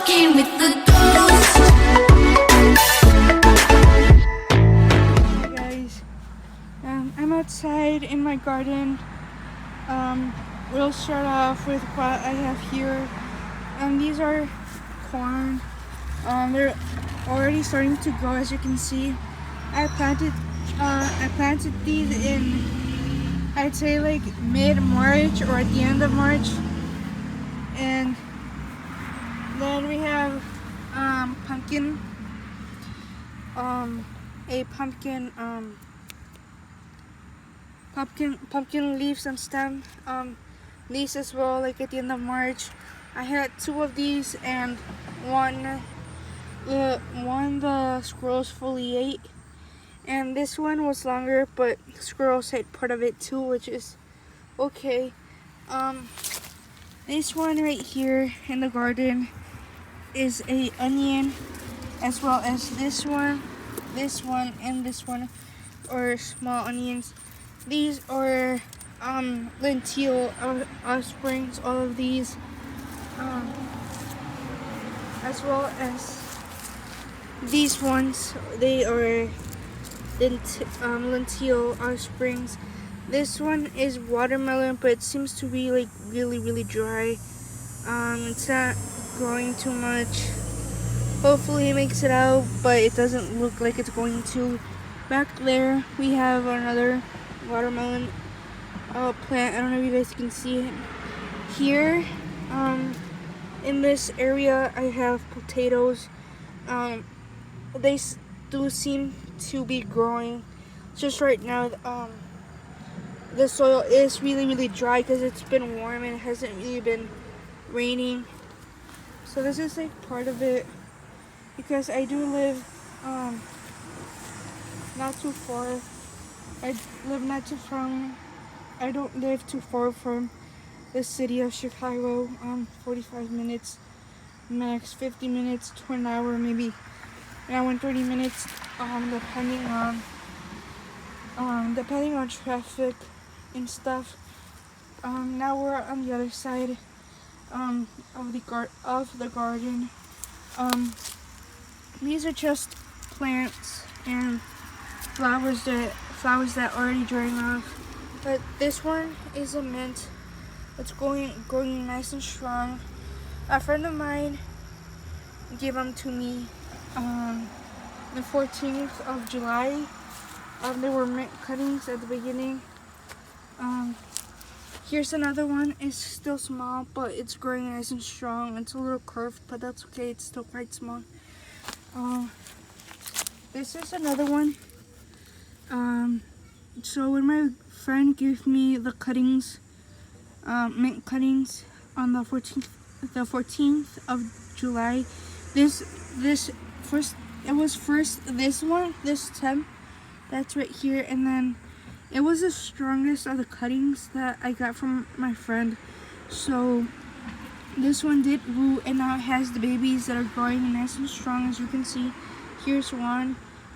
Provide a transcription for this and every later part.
walking with the ghost. Hey guys, I'm outside in my garden. We'll start off with what I have here. These are corn. They're already starting to grow, as you can see. I planted these in, I'd say, like mid-March or at the end of March. And then we have pumpkin, pumpkin leaves and stem leaves as well, like at the end of March. I had two of these, and one the squirrels fully ate, and this one was longer, but squirrels ate part of it too, which is okay. This one right here in the garden is a onion, as well as this one, and this one are small onions. These are lentil offsprings, all of these, as well as these ones. They are lentil offsprings. This one is watermelon, but it seems to be like really dry. It's not growing too much. Hopefully it makes it out, but it doesn't look like it's going to. Back there we have another watermelon plant. I don't know if you guys can see it. Here, in this area, I have potatoes. They do seem to be growing. Just right now, the soil is really dry because it's been warm and it hasn't really been raining. So this is like part of it, because I do live not too far. I don't live too far from the city of Chicago. 45 minutes max, 50 minutes to an hour, maybe an hour and 30 minutes, depending on traffic and stuff. Now we're on the other side of the garden. These are just plants and flowers that are already drying off. But this one is a mint. It's growing nice and strong. A friend of mine gave them to me the 14th of July. They were mint cuttings at the beginning. Here's another one. It's still small, but it's growing nice and strong. It's a little curved, but that's okay. It's still quite small. This is another one. So when my friend gave me the cuttings, mint cuttings, on the 14th of July, this stem that's right here, and then it was the strongest of the cuttings that I got from my friend. So this one did root, and now it has the babies that are growing nice and strong, as you can see. Here's one.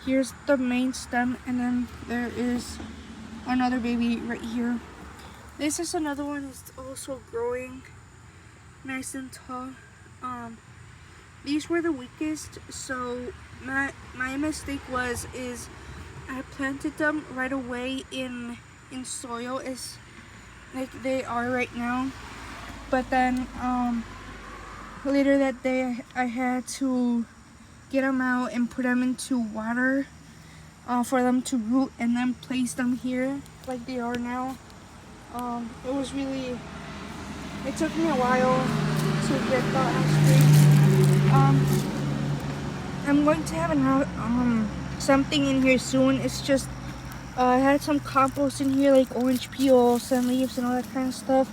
Here's the main stem, and then there is another baby right here. This is another one that's also growing nice and tall. These were the weakest, so my mistake is I planted them right away in soil, is like they are right now. But then later that day I had to get them out and put them into water for them to root, and then place them here like they are now. It took me a while to get that straight. I'm going to have something in here soon. It's just I had some compost in here, like orange peels and leaves and all that kind of stuff,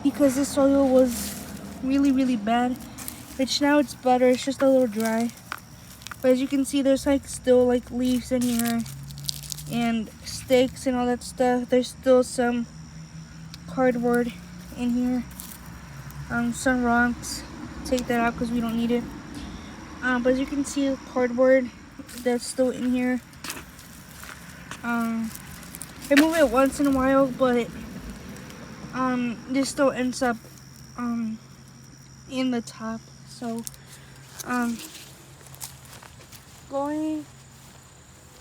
because the soil was really bad, which now it's better. It's just a little dry, but as you can see, there's like still like leaves in here and sticks and all that stuff. There's still some cardboard in here, some rocks. Take that out because we don't need it. But as you can see, the cardboard that's still in here. I move it once in a while, but this still ends up in the top. So going,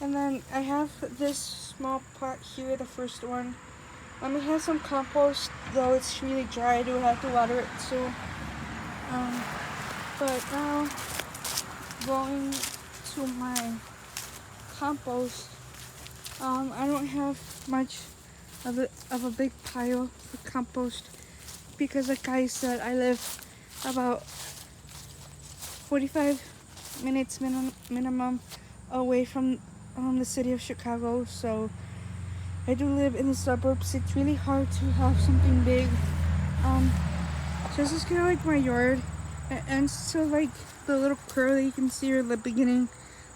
and then I have this small pot here, the first one. It has some compost, though it's really dry. I do have to water it too. But now going to my compost. I don't have much of a big pile of compost because, like I said, I live about 45 minutes minimum away from the city of Chicago. So I do live in the suburbs. It's really hard to have something big. So this is kind of like my yard. It ends to like the little curl that you can see at the beginning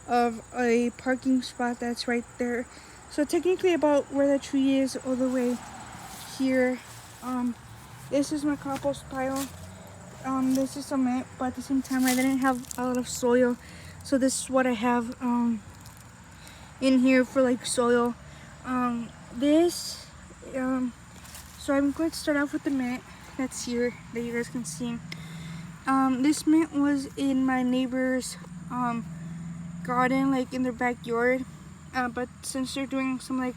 of a parking spot that's right there. So technically about where the tree is all the way here. This is my compost pile. This is cement, but at the same time I didn't have a lot of soil. So this is what I have in here for like soil. So I'm going to start off with the mint that's here that you guys can see. This mint was in my neighbor's garden, like in their backyard. But since they're doing some like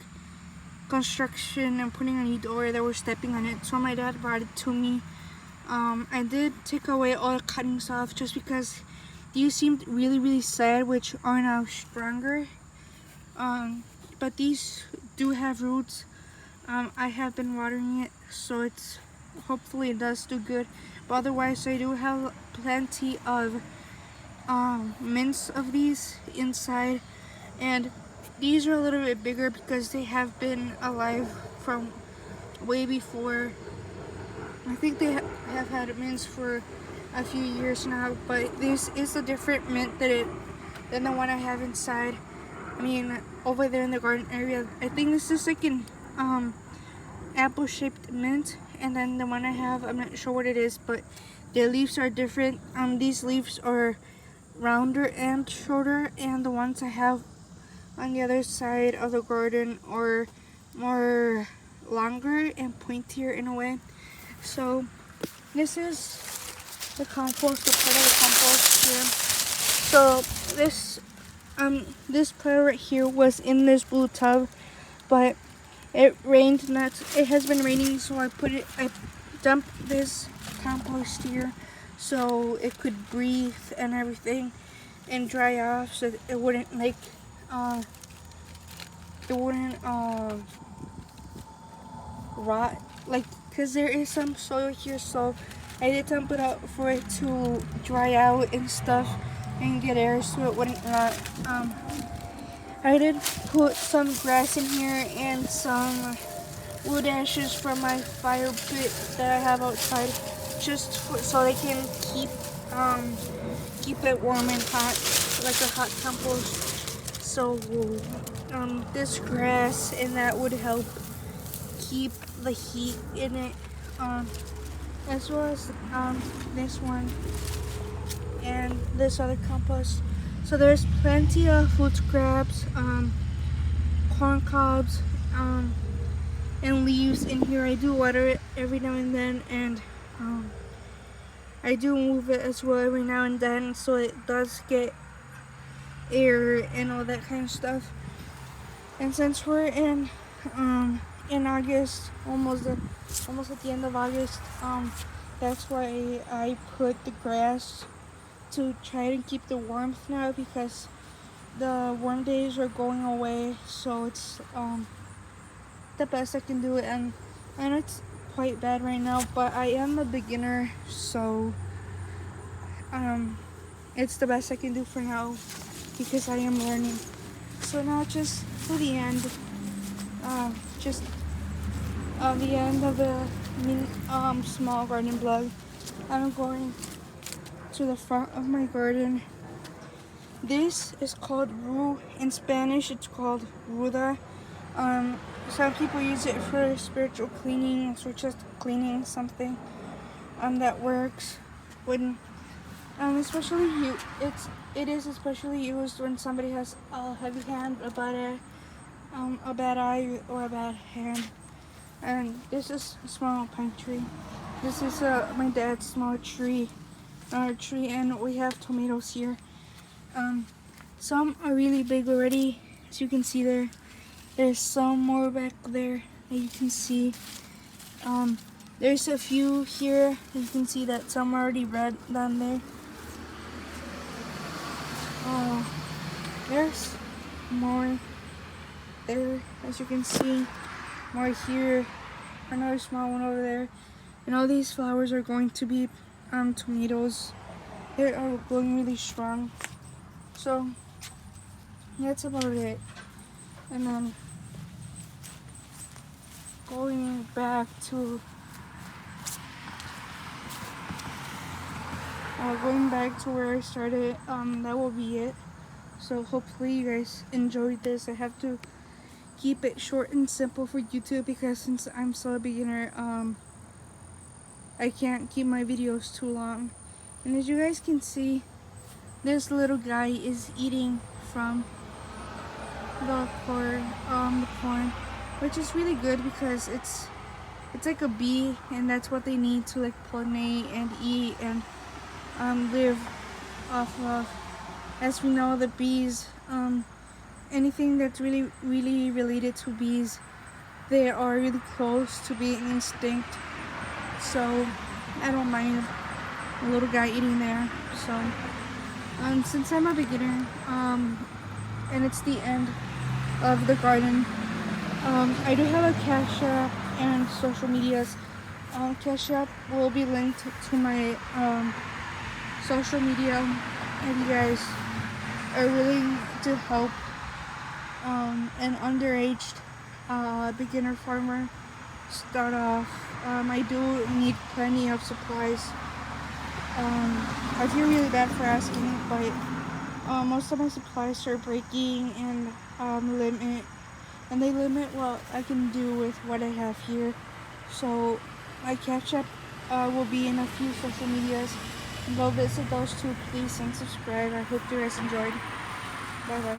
construction and putting a new door, they were stepping on it. So my dad brought it to me. I did take away all the cuttings off just because these seemed really sad, which are now stronger. But these do have roots. I have been watering it, so it's hopefully it does do good. But otherwise, I do have plenty of mints of these inside, and these are a little bit bigger because they have been alive from way before. I think they have had mints for a few years now, but this is a different mint than the one I have inside. I mean, over there in the garden area. I think this is like an apple-shaped mint, and then the one I have, I'm not sure what it is, but the leaves are different. These leaves are rounder and shorter, and the ones I have on the other side of the garden are more longer and pointier in a way. So this is the compost, the part of the compost here. So this pile right here was in this blue tub, but it rained, and it has been raining, so I dumped this compost here so it could breathe and everything and dry off, so it wouldn't rot, like, because there is some soil here. So I did dump it out for it to dry out and stuff and get air so it wouldn't rot. I did put some grass in here and some wood ashes from my fire pit that I have outside, so they can keep it warm and hot, like a hot compost. So this grass and that would help keep the heat in it, as well as this one and this other compost. So there's plenty of food scraps, corn cobs, and leaves in here. I do water it every now and then, and I do move it as well every now and then, so it does get air and all that kind of stuff. And since we're in August, almost at the end of August, that's why I put the grass to try to keep the warmth now, because the warm days are going away. So it's the best I can do it, and I know it's quite bad right now, but I am a beginner, so it's the best I can do for now because I am learning. So now, just for the end, the end of the mini small garden vlog, I'm going to the front of my garden. This is called rue. In Spanish it's called ruda. Some people use it for spiritual cleaning, so just cleaning something that works when it is especially used when somebody has a heavy hand, a bad eye, or a bad hand. And this is a small pine tree. This is my dad's small tree our tree, and we have tomatoes here. Some are really big already, as you can see there. There's some more back there that you can see. There's a few here. You can see that some are already red down there. There's more there, as you can see. More here. Another small one over there. And all these flowers are going to be tomatoes. They are going really strong. So that's about it. And then going back to where I started, that will be it. So hopefully you guys enjoyed this. I have to keep it short and simple for YouTube because since I'm still a beginner, I can't keep my videos too long. And as you guys can see, this little guy is eating from the corn, which is really good because it's like a bee, and that's what they need to like pollinate and eat and live off of. As we know, the bees, anything that's really related to bees, they are really close to being extinct. So I don't mind a little guy eating there. So since I'm a beginner, and it's the end of the garden, I do have a Cash App and social medias. Cash App will be linked to my social media, and you guys are willing to help an underage beginner farmer start off. I do need plenty of supplies. I feel really bad for asking, but most of my supplies are breaking and they limit what I can do with what I have here. So my Cash App will be in a few social medias. Go visit those two, please, and subscribe. I hope you guys enjoyed. Bye bye.